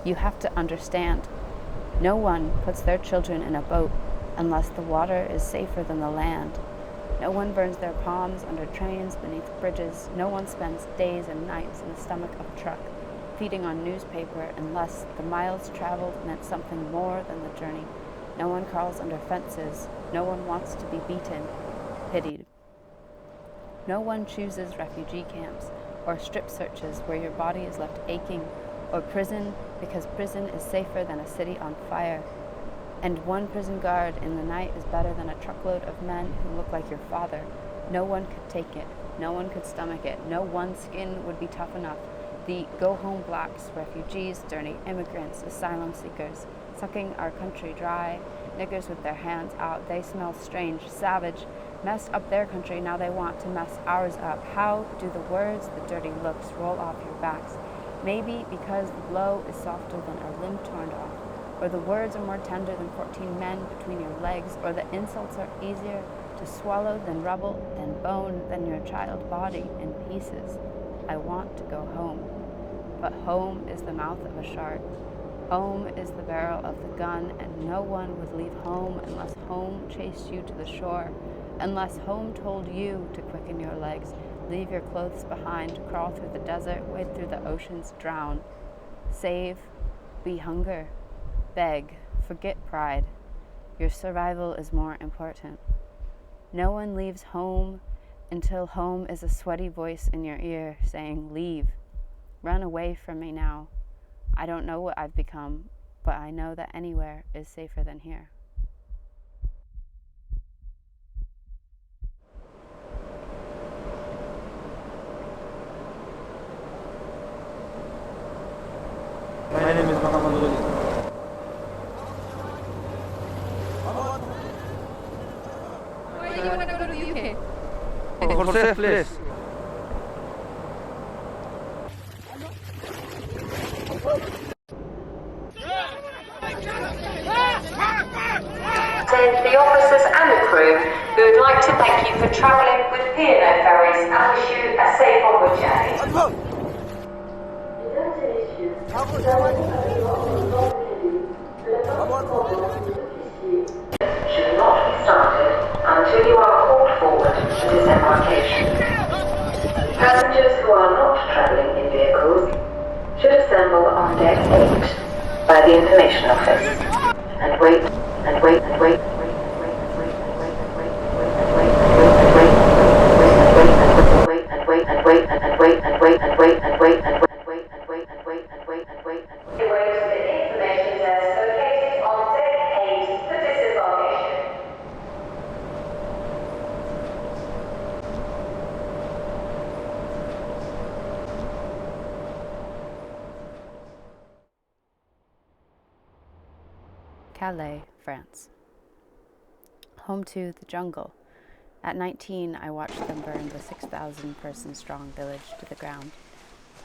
You have to understand. No one puts their children in a boat unless the water is safer than the land. No one burns their palms under trains beneath bridges. No one spends days and nights in the stomach of a truck, feeding on newspaper unless the miles traveled meant something more than the journey. No one crawls under fences. No one wants to be beaten, pitied. No one chooses refugee camps or strip searches where your body is left aching, or prison because prison is safer than a city on fire. And one prison guard in the night is better than a truckload of men who look like your father. No one could take it. No one could stomach it. No one skin would be tough enough. The go-home blacks, refugees, dirty immigrants, asylum seekers, sucking our country dry, niggers with their hands out, they smell strange, savage, messed up their country, now they want to mess ours up. How do the words, the dirty looks roll off your backs? Maybe because the blow is softer than a limb torn off, or the words are more tender than 14 men between your legs, or the insults are easier to swallow than rubble, than bone, than your child body in pieces. I want to go home, but home is the mouth of a shark. Home is the barrel of the gun, and no one would leave home unless home chased you to the shore, unless home told you to quicken your legs, leave your clothes behind, crawl through the desert, wade through the oceans, drown. Save, be hunger, beg, forget pride. Your survival is more important. No one leaves home until home is a sweaty voice in your ear saying, leave, run away from me now. I don't know what I've become, but I know that anywhere is safer than here. My name is Mohammady. Why do you want to go to the UK? For safe place. The officers and the crew, we would like to thank you for travelling with P&O ferries and wish you a safe onward journey. Should not be started until you are called forward to disembarkation. Passengers who are not travelling in vehicles should assemble on deck 8 by the information office and wait and wait and wait. Calais, France. Home to the jungle. At 19, I watched them burn the 6,000-person strong village to the ground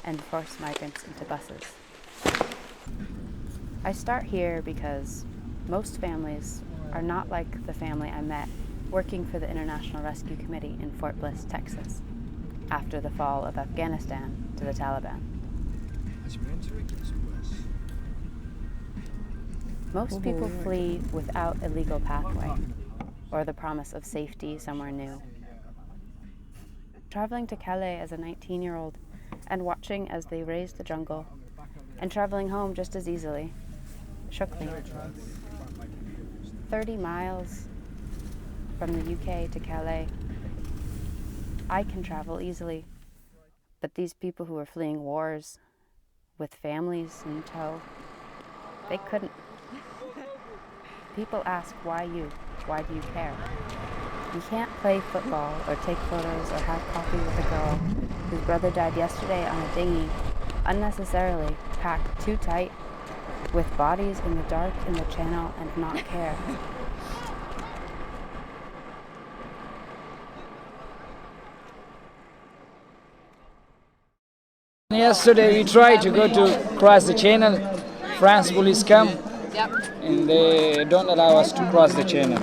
and force migrants into buses. I start here because most families are not like the family I met working for the International Rescue Committee in Fort Bliss, Texas, after the fall of Afghanistan to the Taliban. Most people flee without a legal pathway or the promise of safety somewhere new. Traveling to Calais as a 19-year-old and watching as they razed the jungle and traveling home just as easily shook me. 30 miles from the UK to Calais. I can travel easily, but these people who are fleeing wars with families in tow, they couldn't. People ask, why you? Why do you care? You can't play football or take photos or have coffee with a girl whose brother died yesterday on a dinghy, unnecessarily packed too tight, with bodies in the dark in the channel and not care. Yesterday we tried to go to cross the channel. France police come and they don't allow us to cross the channel.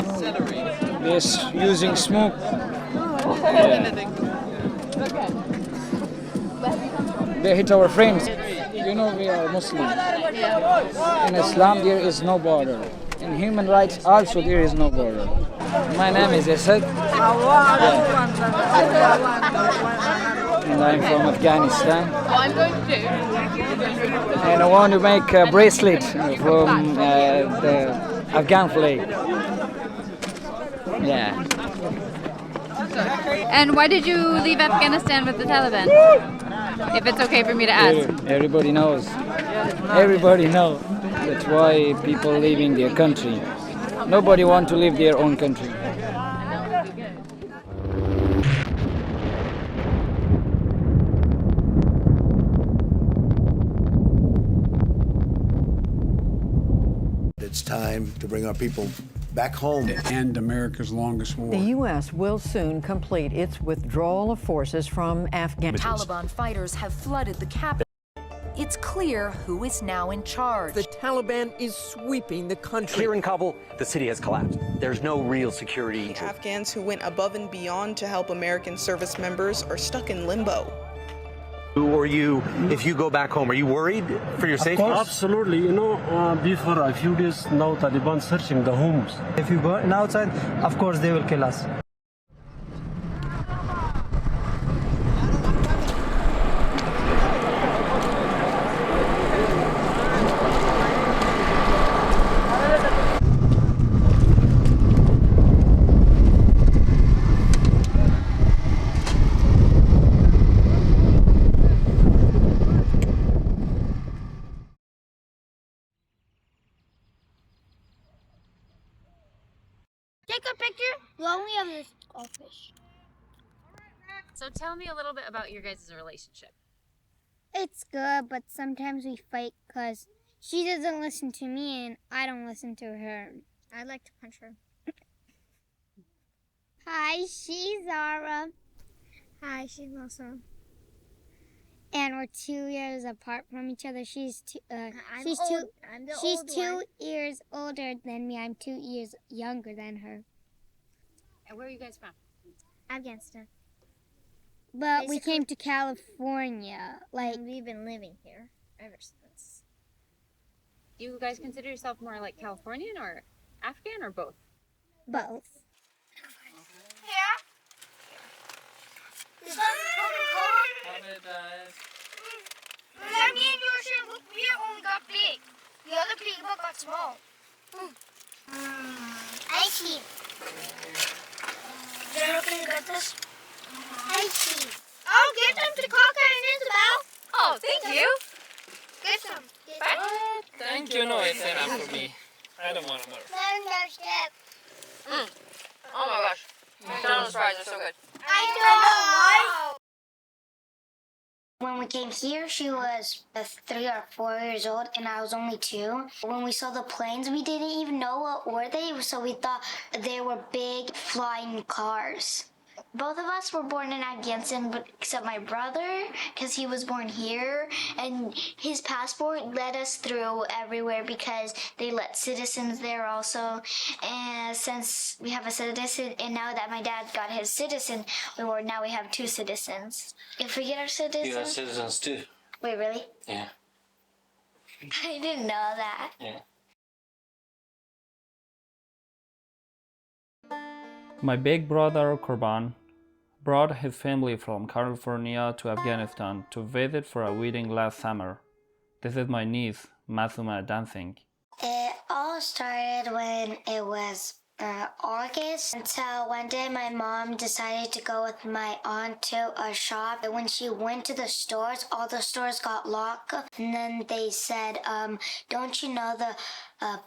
They're using smoke. They hit our frames. You know we are Muslim. In Islam there is no border. In human rights also there is no border. My name is Isabel. And I'm from Afghanistan. I'm going to do. And I want to make a bracelet from the Afghan flag. Yeah. And why did you leave Afghanistan with the Taliban? If it's okay for me to ask. Everybody knows. Everybody knows. That's why people leaving their country. Nobody want to leave their own country. It's time to bring our people back home. To end America's longest war. The U.S. will soon complete its withdrawal of forces from Afghanistan. Taliban fighters have flooded the capital. It's clear who is now in charge. The Taliban is sweeping the country. Here in Kabul, the city has collapsed. There's no real security. Afghans who went above and beyond to help American service members are stuck in limbo. Who are you, if you go back home, are you worried for your safety? Absolutely. You know, before a few days now, Taliban searching the homes. If you go outside, of course they will kill us. Take a picture. We only have this goldfish. So tell me a little bit about your guys' relationship. It's good, but sometimes we fight because she doesn't listen to me and I don't listen to her. I'd like to punch her. Hi, she's Zara. Hi, she's Masoma. And we're 2 years apart from each other. She's 2 years older than me. I'm 2 years younger than her. And where are you guys from? Afghanistan. But we came to California. Like, we've been living here ever since. Do you guys consider yourself more like Californian or Afghan or both? Both. Yeah. Is that me and your shit? Look, we only got big. The other people got small. I see. Is that okay to get this? I see. I'll get them to Kaka and Isabel. Oh, thank you. Get some. Thank you. No, it's enough for me. I don't want more. Oh my gosh. McDonald's fries are so good. I know. When we came here, she was 3 or 4 years old, and I was only 2. When we saw the planes, we didn't even know what were they, so we thought they were big flying cars. Both of us were born in Afghanistan, but except my brother, because he was born here, and his passport led us through everywhere because they let citizens there also. And since we have a citizen, and now that my dad got his citizen, now we have 2 citizens. If we get our citizen, You have citizens too. Wait, really? Yeah. I didn't know that. Yeah. My big brother Kurban brought his family from California to Afghanistan to visit for a wedding last summer. This is my niece, Masoma, dancing. It all started when it was August. Until one day my mom decided to go with my aunt to a shop. And when she went to the stores, all the stores got locked. And then they said, don't you know the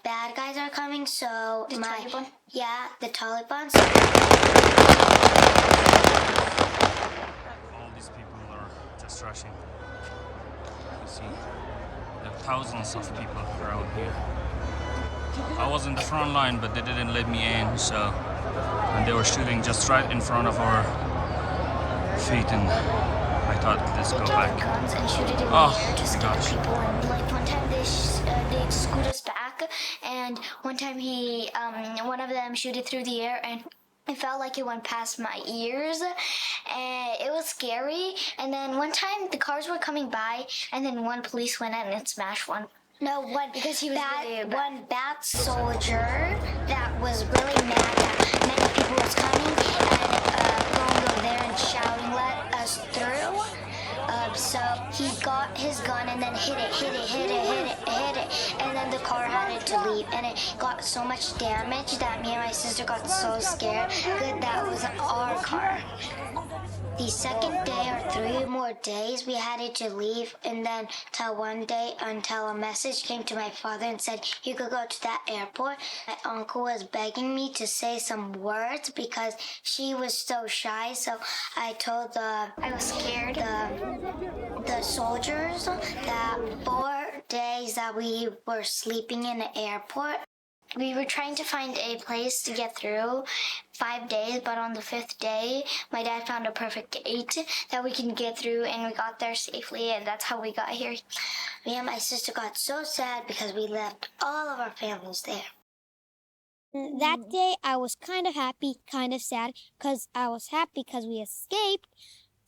bad guys are coming? So the Taliban? Yeah, the Taliban. All these people are just rushing. You see, there are thousands of people around here. I was in the front line, but they didn't let me in, and they were shooting just right in front of our feet, and I thought, let's go back. Guns and shoot it in the air to scare people. And like one time they scoot us back, and one time one of them shoot it through the air, and It felt like it went past my ears, and it was scary. And then one time the cars were coming by, and then one police went in and smashed one. No, one because he was one bad soldier that was really mad that many people was coming and going over there and shouting, "Let us through." So he got his gun and then hit it, and then the car had to leave, and it got so much damage that me and my sister got so scared. Good, that was our car. The second day or 3 more days, we had to leave, and then till one day until a message came to my father and said, "You could go to that airport." My uncle was begging me to say some words because she was so shy, so I told I was scared, the soldiers that 4 days that we were sleeping in the airport. We were trying to find a place to get through 5 days, but on the 5th day, my dad found a perfect gate that we can get through, and we got there safely, and that's how we got here. Me and my sister got so sad because we left all of our families there. That day, I was kind of happy, kind of sad, because I was happy because we escaped,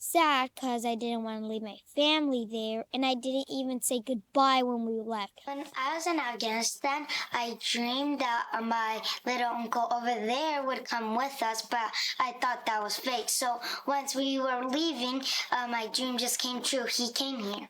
sad because I didn't want to leave my family there, and I didn't even say goodbye when we left. When I was in Afghanistan, I dreamed that my little uncle over there would come with us, but I thought that was fake. So once we were leaving, my dream just came true. He came here.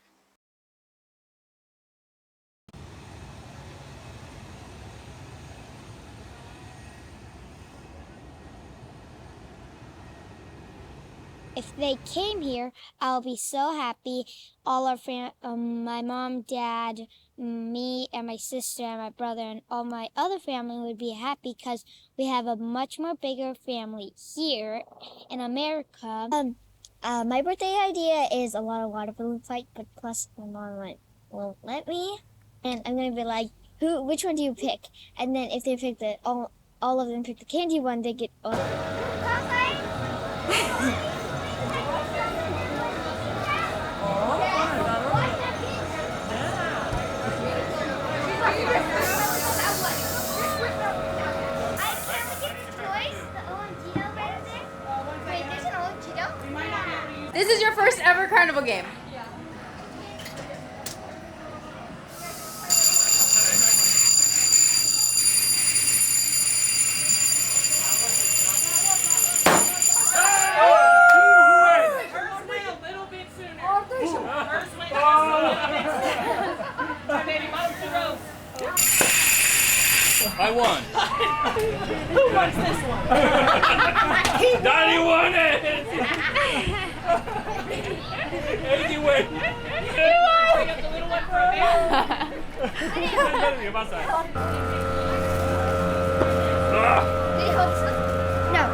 If they came here, I'll be so happy. All our my mom, dad, me, and my sister, and my brother, and all my other family would be happy because we have a much more bigger family here in America. My birthday idea is a lot of water balloon fight, but plus my mom won't let me. And I'm gonna be like, which one do you pick? And then if they pick all of them pick the candy one, they get This is your first ever carnival game. I won. Who wants this one? Daddy won it! Anyway. You won! Bring up the little one for a No.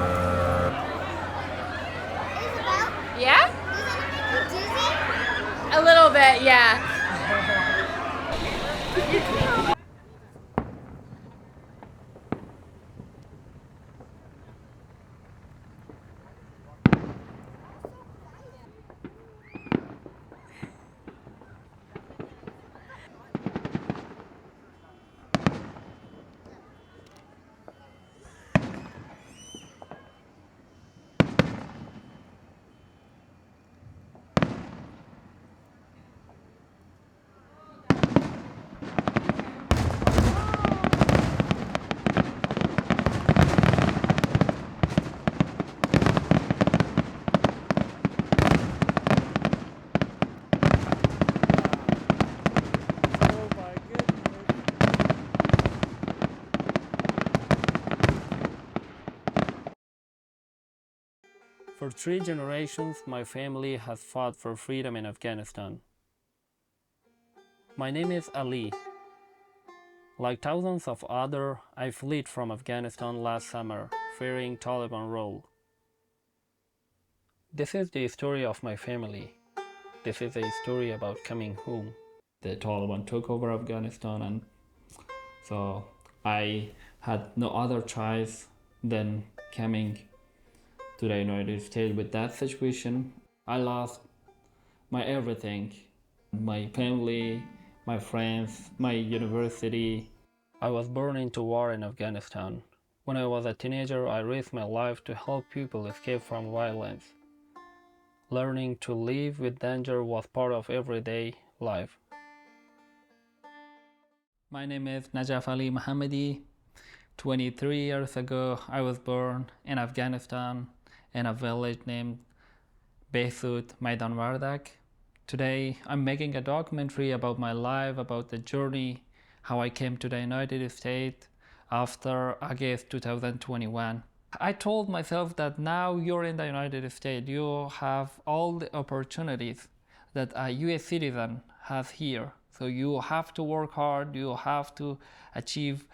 Isabel? Yeah? Does it make you dizzy? A little bit, yeah. For 3 generations, my family has fought for freedom in Afghanistan. My name is Ali. Like thousands of others, I fled from Afghanistan last summer, fearing Taliban rule. This is the story of my family. This is a story about coming home. The Taliban took over Afghanistan, and so I had no other choice than coming to the United States. With that situation, I lost my everything, my family, my friends, my university. I was born into war in Afghanistan. When I was a teenager, I risked my life to help people escape from violence. Learning to live with danger was part of everyday life. My name is Najaf Ali Mohammady. 23 years ago, I was born in Afghanistan in a village named Besut Maidan Wardak. Today, I'm making a documentary about my life, about the journey, how I came to the United States after August 2021. I told myself that now you're in the United States, you have all the opportunities that a US citizen has here. So you have to work hard, you have to achieve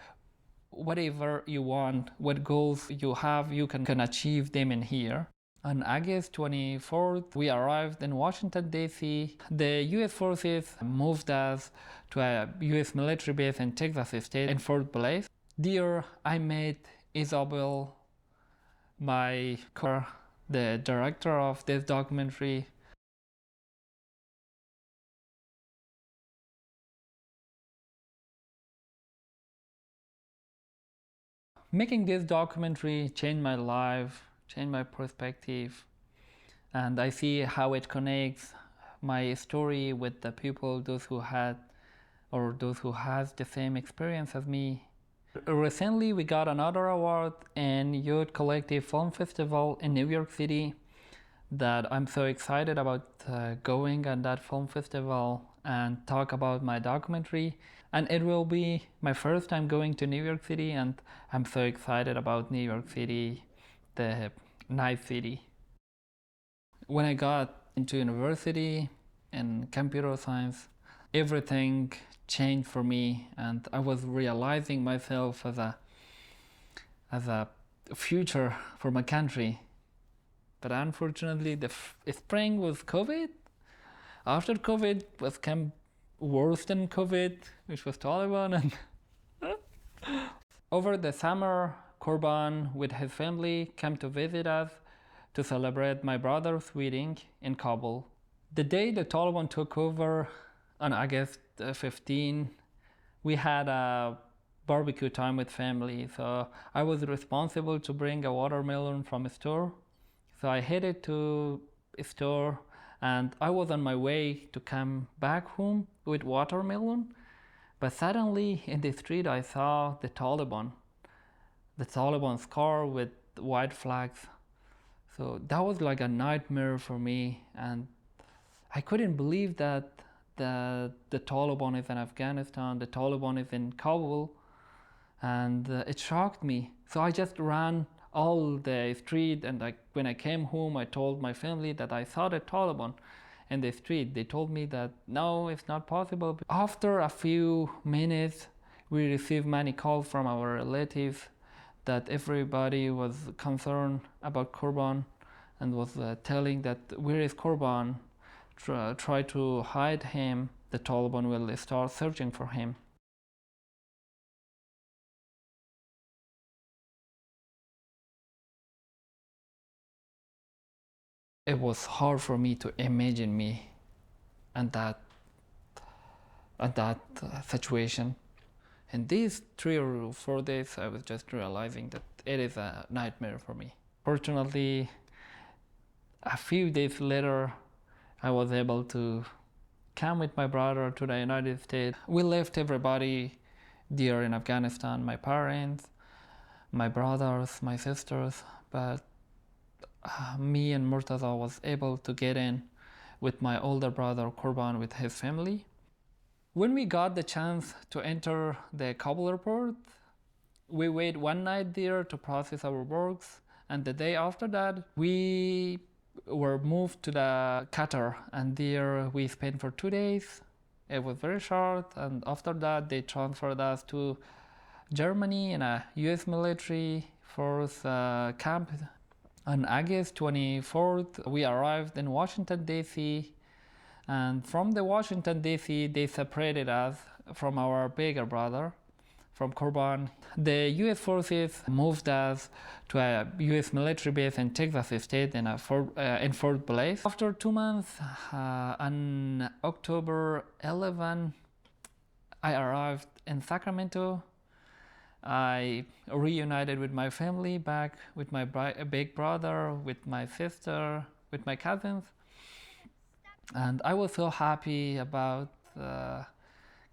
whatever you want, what goals you have, you can achieve them in here. On August 24th, we arrived in Washington, D.C. The U.S. forces moved us to a U.S. military base in Texas State in Fort Bliss. There, I met Isabel, the director of this documentary. Making this documentary changed my life, changed my perspective, and I see how it connects my story with the people, those who has the same experience as me. Recently, we got another award in Youth Collective Film Festival in New York City that I'm so excited about going at that film festival and talk about my documentary. And it will be my first time going to New York City, and I'm so excited about New York City, the nice city. When I got into university in computer science, everything changed for me, and I was realizing myself as a future for my country. But unfortunately, the spring was COVID. After COVID was worse than COVID, which was Taliban. And over the summer, Kurban with his family came to visit us to celebrate my brother's wedding in Kabul. The day the Taliban took over on August 15, we had a barbecue time with family. So I was responsible to bring a watermelon from a store. So I headed to a store, and I was on my way to come back home with watermelon. But suddenly in the street I saw the Taliban's car with white flags. So that was like a nightmare for me, and I couldn't believe that the Taliban is in Afghanistan, the Taliban is in Kabul, and it shocked me. So I just ran all the street, and when I came home, I told my family that I saw the Taliban in the street. They told me that no, it's not possible. After a few minutes, we received many calls from our relatives that everybody was concerned about Kurban and was telling that where is Kurban? Try to hide him. The Taliban will start searching for him. It was hard for me to imagine me in that situation. In these 3 or 4 days, I was just realizing that it is a nightmare for me. Fortunately, a few days later, I was able to come with my brother to the United States. We left everybody there in Afghanistan, my parents, my brothers, my sisters, but me and Murtaza was able to get in with my older brother Kurban with his family. When we got the chance to enter the Kabul airport, we waited one night there to process our works, and the day after that we were moved to the Qatar, and there we spent for 2 days. It was very short, and after that they transferred us to Germany in a US military force camp. On August 24th, we arrived in Washington, D.C., and from the Washington, D.C., they separated us from our bigger brother, from Kurban. The U.S. forces moved us to a U.S. military base in Texas State in Fort Bliss. After 2 months, on October 11, I arrived in Sacramento. I reunited with my family back, with my big brother, with my sister, with my cousins. And I was so happy about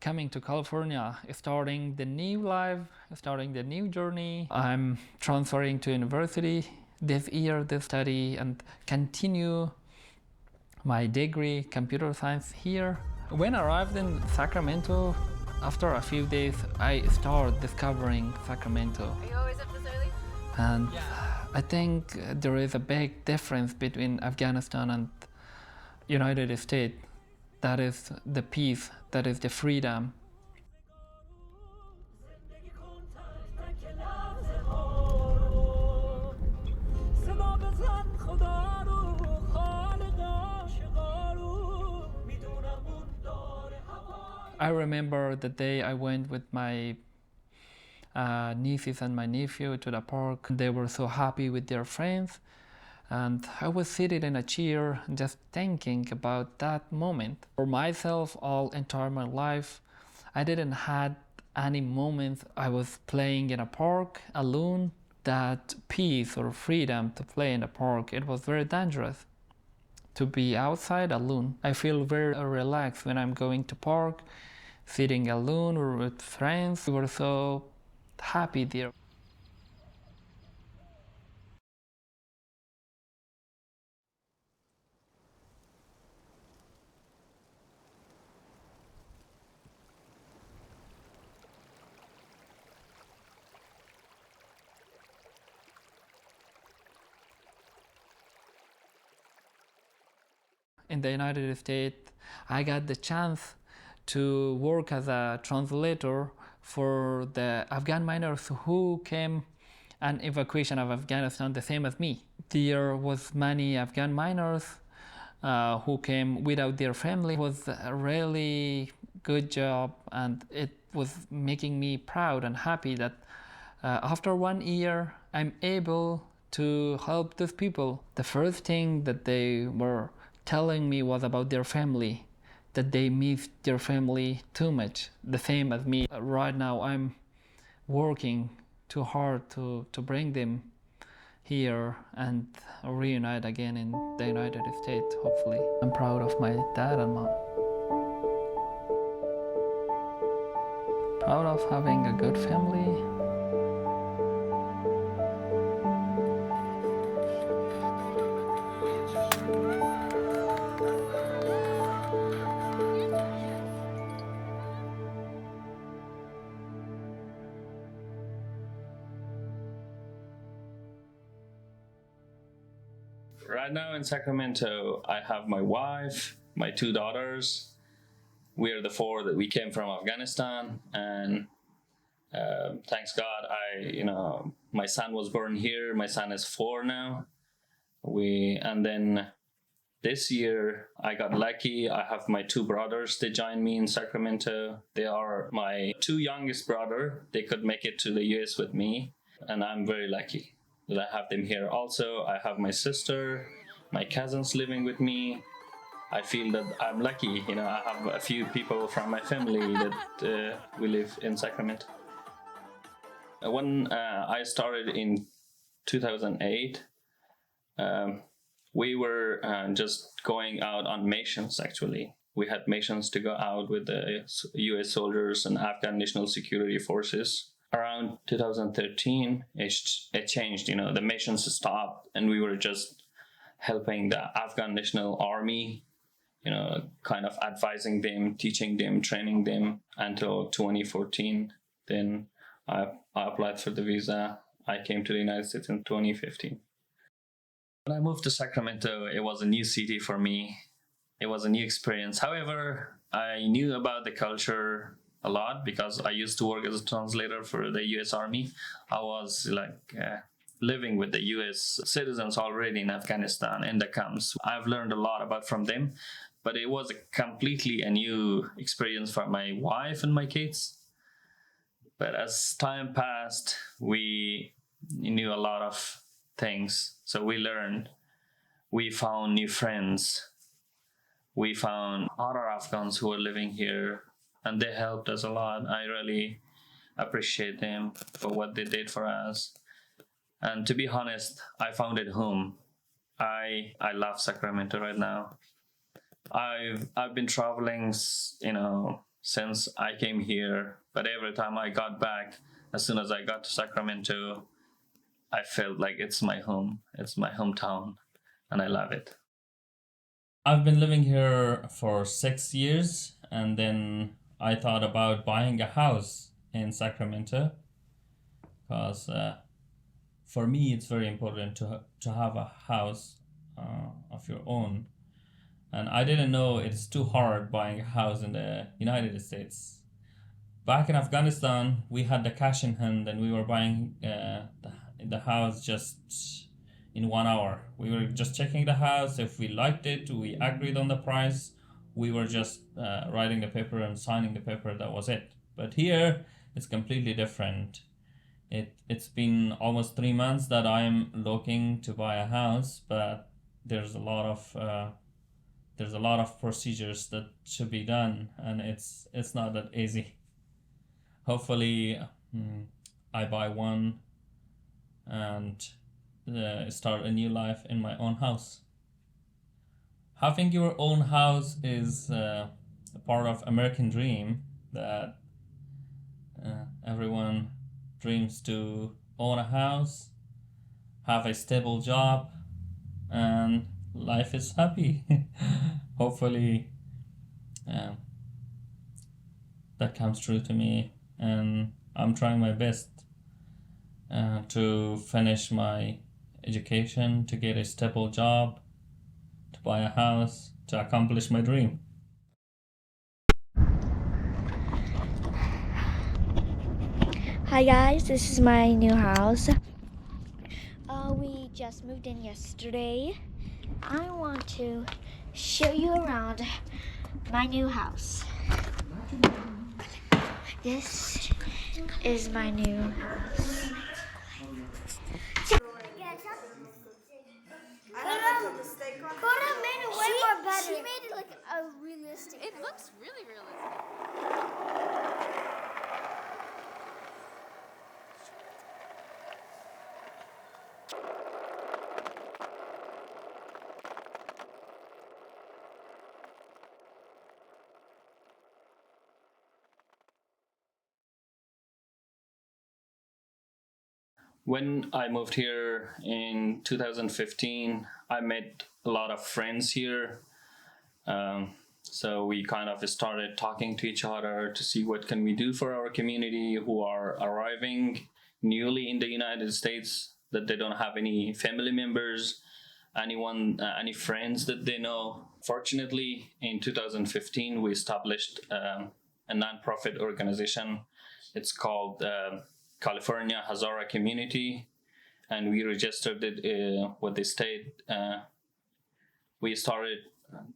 coming to California, starting the new life, starting the new journey. I'm transferring to university this year to study and continue my degree, computer science here. When I arrived in Sacramento, after a few days, I started discovering Sacramento. Are you always up this early? And I think there is a big difference between Afghanistan and United States. That is the peace, that is the freedom. I remember the day I went with my nieces and my nephew to the park. They were so happy with their friends. And I was seated in a chair just thinking about that moment. For myself, all entire my life, I didn't had any moments I was playing in a park alone. That peace or freedom to play in a park, it was very dangerous to be outside alone. I feel very relaxed when I'm going to park, sitting alone or with friends. We were so happy there. In the United States, I got the chance to work as a translator for the Afghan miners who came an evacuation of Afghanistan the same as me. There was many Afghan miners who came without their family. It was a really good job, and it was making me proud and happy that after 1 year I'm able to help those people. The first thing that they were telling me was about their family, that they missed their family too much, the same as me. Right now I'm working too hard to bring them here and reunite again in the United States, hopefully. I'm proud of my dad and mom. Proud of having a good family. Right now in Sacramento, I have my wife, my 2 daughters. We are the 4 that we came from Afghanistan, and thanks God, my son was born here. My son is 4 now. And then this year I got lucky. I have my 2 brothers. They joined me in Sacramento. They are my 2 youngest brother. They could make it to the US with me, and I'm very lucky that I have them here. Also, I have my sister, my cousins living with me. I feel that I'm lucky. I have a few people from my family that we live in Sacramento. When I started in 2008, we were just going out on missions, actually. We had missions to go out with the US soldiers and Afghan National Security Forces. Around 2013, it changed. The missions stopped, and we were just helping the Afghan National Army, kind of advising them, teaching them, training them until 2014. Then I applied for the visa. I came to the United States in 2015. When I moved to Sacramento, it was a new city for me. It was a new experience. However, I knew about the culture a lot because I used to work as a translator for the US Army. I was living with the US citizens already in Afghanistan in the camps. I've learned a lot from them, but it was a new experience for my wife and my kids. But as time passed, we knew a lot of things. So we learned, we found new friends. We found other Afghans who were living here, and they helped us a lot. I really appreciate them for what they did for us. And to be honest, I found it home. I love Sacramento right now. I've been traveling, since I came here, but every time I got back, as soon as I got to Sacramento, I felt like it's my home. It's my hometown, and I love it. I've been living here for 6 years, and then I thought about buying a house in Sacramento because for me it's very important to have a house of your own. And I didn't know it's too hard buying a house in the United States. Back in Afghanistan, we had the cash in hand and we were buying the house just in 1 hour. We were just checking the house. If we liked it, we agreed on the price. We were just writing the paper and signing the paper. That was it. But here, it's completely different. It's been almost 3 months that I'm looking to buy a house, but there's a lot of procedures that should be done, and it's not that easy. Hopefully, I buy one and start a new life in my own house. Having your own house is a part of American dream that everyone dreams to own a house, have a stable job, and life is happy. Hopefully that comes true to me, and I'm trying my best to finish my education, to get a stable job, to buy a house, to accomplish my dream. Hi guys, this is my new house. We just moved in yesterday. I want to show you around my new house. This is my new house. Coda made it way more better. She made it like a realistic. It looks really realistic. When I moved here in 2015, I met a lot of friends here. So we kind of started talking to each other to see what can we do for our community who are arriving newly in the United States, that they don't have any family members, any friends that they know. Fortunately, in 2015, we established a nonprofit organization. It's called California Hazara Community, and we registered it with the state. We started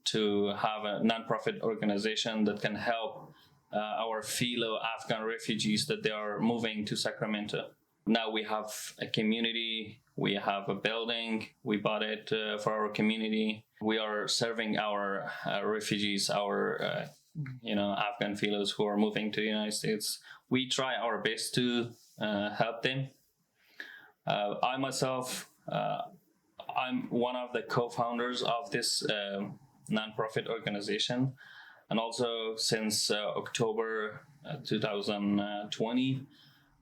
to have a nonprofit organization that can help our fellow Afghan refugees that they are moving to Sacramento. Now we have a community, we have a building, we bought it for our community. We are serving our refugees, our Afghan fellows who are moving to the United States. We try our best to help them. I myself, I'm one of the co-founders of this nonprofit organization, and also since October 2020,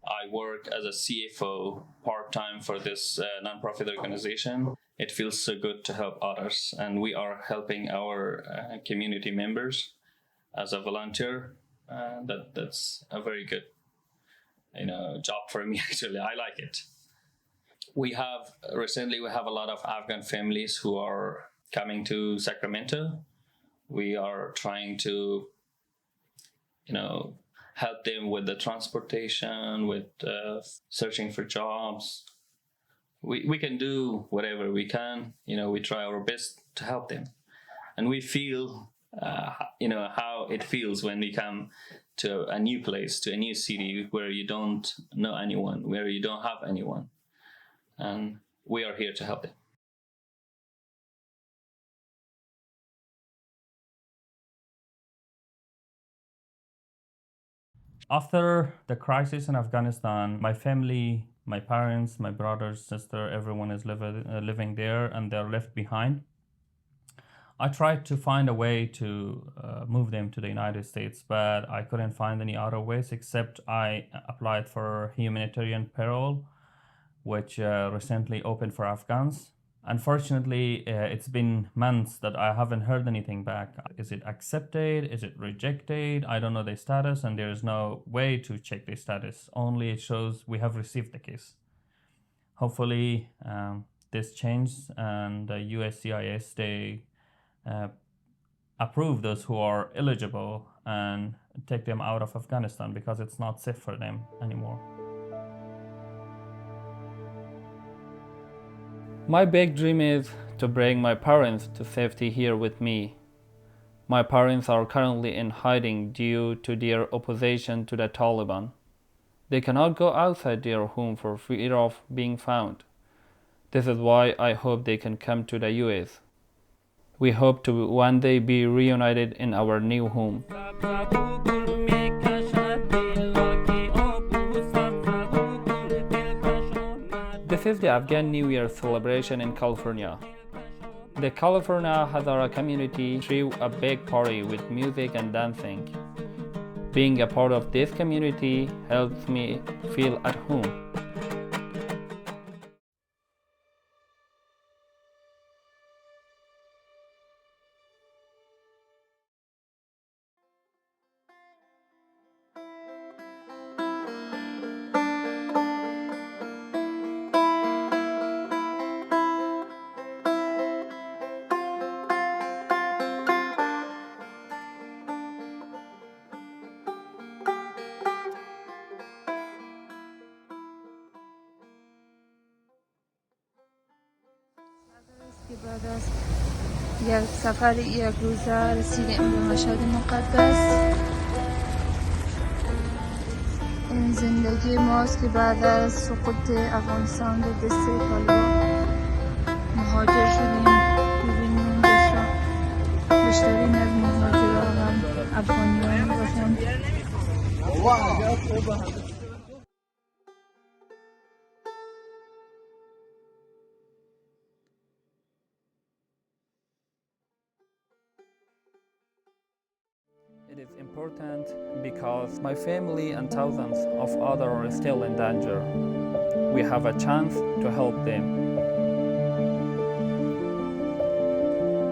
I work as a CFO part-time for this nonprofit organization. It feels so good to help others, and we are helping our community members as a volunteer. That's a very good job for me. Actually, I like it. Recently we have a lot of Afghan families who are coming to Sacramento. We are trying to help them with the transportation, with searching for jobs. We can do whatever we can. We try our best to help them, and we feel how it feels when we come to a new place, to a new city where you don't know anyone, where you don't have anyone, and we are here to help them. After the crisis in Afghanistan, my family, my parents, my brothers, sister, everyone is living there and they're left behind. I tried to find a way to move them to the United States, but I couldn't find any other ways except I applied for humanitarian parole, which recently opened for Afghans. Unfortunately, it's been months that I haven't heard anything back. Is it accepted? Is it rejected? I don't know the status, and there is no way to check the status. Only it shows we have received the case. Hopefully, this changes, and the USCIS, they approve those who are eligible and take them out of Afghanistan because it's not safe for them anymore. My big dream is to bring my parents to safety here with me. My parents are currently in hiding due to their opposition to the Taliban. They cannot go outside their home for fear of being found. This is why I hope they can come to the US. We hope to one day be reunited in our new home. This is the Afghan New Year celebration in California. The California Hazara community threw a big party with music and dancing. Being a part of this community helps me feel at home. brothers. یک سفر یک روزه رسیدیم به مشهد مقدس. این زندگی ماست که بعد از سقوط افغانستان به دست طالبان مهاجر شدیم. ببینیم بیشترین از مهاجران هم افغانیان باشند. It is important because my family and thousands of others are still in danger. We have a chance to help them.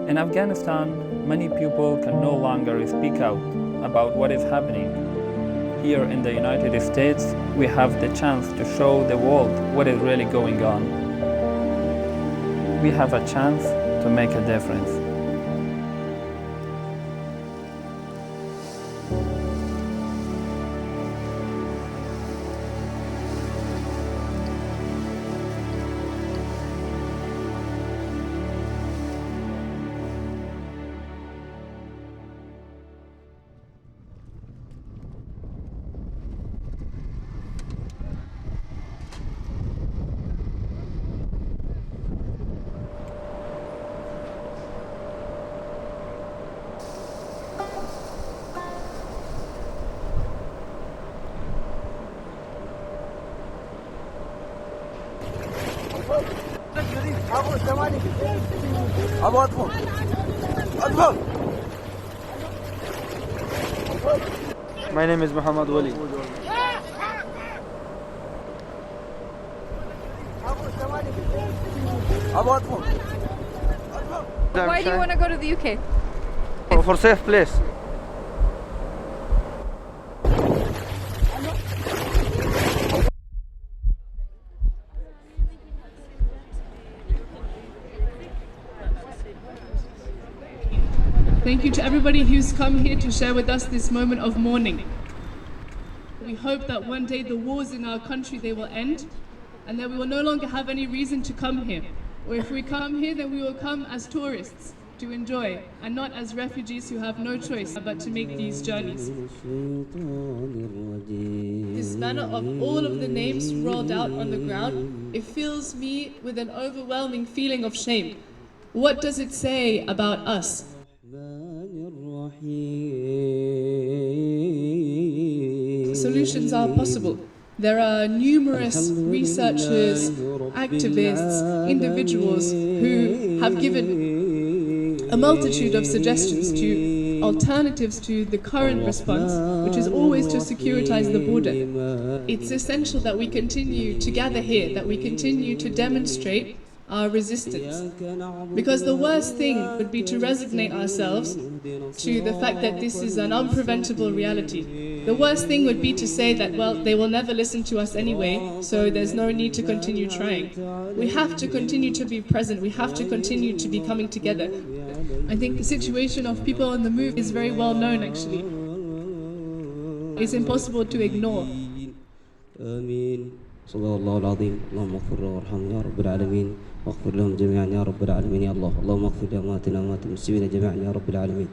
In Afghanistan, many people can no longer speak out about what is happening. Here in the United States, we have the chance to show the world what is really going on. We have a chance to make a difference. My name is Mohammady Ali. Why do you want to go to the UK? For safe place. Thank you to everybody who's come here to share with us this moment of mourning. We hope that one day the wars in our country, they will end, and that we will no longer have any reason to come here. Or if we come here, then we will come as tourists to enjoy, and not as refugees who have no choice but to make these journeys. This banner of all of the names rolled out on the ground, it fills me with an overwhelming feeling of shame. What does it say about us? solutions are possible. There are numerous researchers, activists, individuals who have given a multitude of suggestions to alternatives to the current response, which is always to securitize the border. It's essential that we continue to gather here, that we continue to demonstrate our resistance. Because the worst thing would be to resignate ourselves to the fact that this is an unpreventable reality. The worst thing would be to say that, well, they will never listen to us anyway, so there's no need to continue trying. We have to continue to be present. We have to continue to be coming together. I think the situation of people on the move is very well known, actually. It's impossible to ignore. صدق الله العظيم. اللهم اغفر له وارحمه يا رب العالمين، واغفر لهم جميعا يا رب العالمين يا الله. اللهم اغفر لأمواتنا وأموات المسلمين جميعا يا رب العالمين.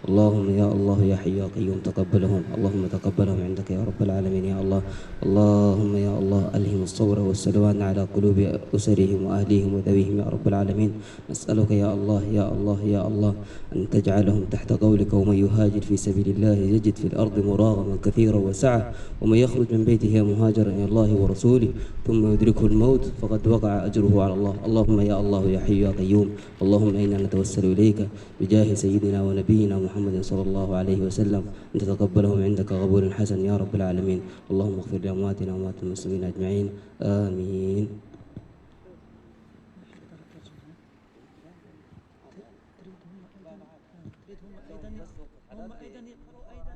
اللهم يا الله يا حي يا قيوم تقبلهم، اللهم تقبلهم عندك يا رب العالمين يا الله. اللهم يا الله ألهم الصبر والسلوان على قلوب أسرهم وأهليهم وذويهم يا رب العالمين. نسألك يا الله يا الله يا الله أن تجعلهم تحت قولك، ومن يهاجر في سبيل الله يجد في الأرض مراغما كثيرا وسعة، ومن يخرج من بيته مهاجرا إلى الله ورسوله ثم يدركه الموت فقد وقع أجره على الله. اللهم يا الله يا حي يا قيوم، اللهم إنا نتوسل إليك بجاه سيدنا ونبينا محمد صلى الله عليه وسلم أن تتقبلهم عندك قبول حسن يا رب العالمين. اللهم اغفر لأمواتنا وأموات المسلمين أجمعين، آمين. هم أيضا يقرأوا